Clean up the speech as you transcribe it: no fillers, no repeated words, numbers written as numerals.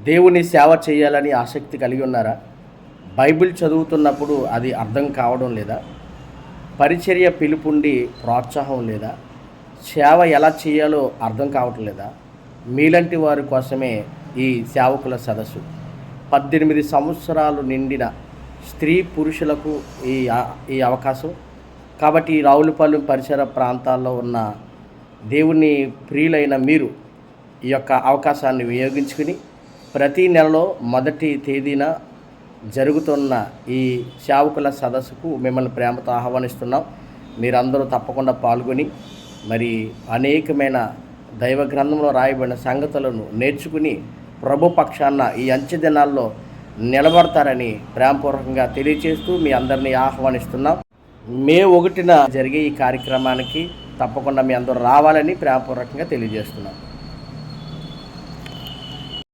దేవుని సేవ చేయాలని ఆసక్తి కలిగి ఉన్నారా? బైబిల్ చదువుతున్నప్పుడు అది అర్థం కావడం లేదా? పరిచర్య పిలుపుండి ప్రోత్సాహం లేదా? సేవ ఎలా చేయాలో అర్థం కావటం లేదా? మీలాంటి వారి కోసమే ఈ సేవకుల సదస్సు. 18 సంవత్సరాలు నిండిన స్త్రీ పురుషులకు ఈ అవకాశం. కాబట్టి ఈ రావులపాలెం పరిసర ప్రాంతాల్లో ఉన్న దేవుని ప్రియులైన మీరు ఈ యొక్క అవకాశాన్ని వినియోగించుకుని ప్రతి నెలలో మొదటి తేదీన జరుగుతున్న ఈ సేవకుల సదస్సుకు మిమ్మల్ని ప్రేమతో ఆహ్వానిస్తున్నాం. మీరందరూ తప్పకుండా పాల్గొని మరి అనేకమైన దైవ గ్రంథంలో రాయబడిన సంగతులను నేర్చుకుని ప్రభు పక్షాన ఈ అంచె దినాల్లో నిలబడతారని ప్రేమపూర్వకంగా తెలియజేస్తూ మీ అందరినీ ఆహ్వానిస్తున్నాం. మే 1న జరిగే ఈ కార్యక్రమానికి తప్పకుండా మీ అందరూ రావాలని ప్రేమపూర్వకంగా తెలియజేస్తున్నాం.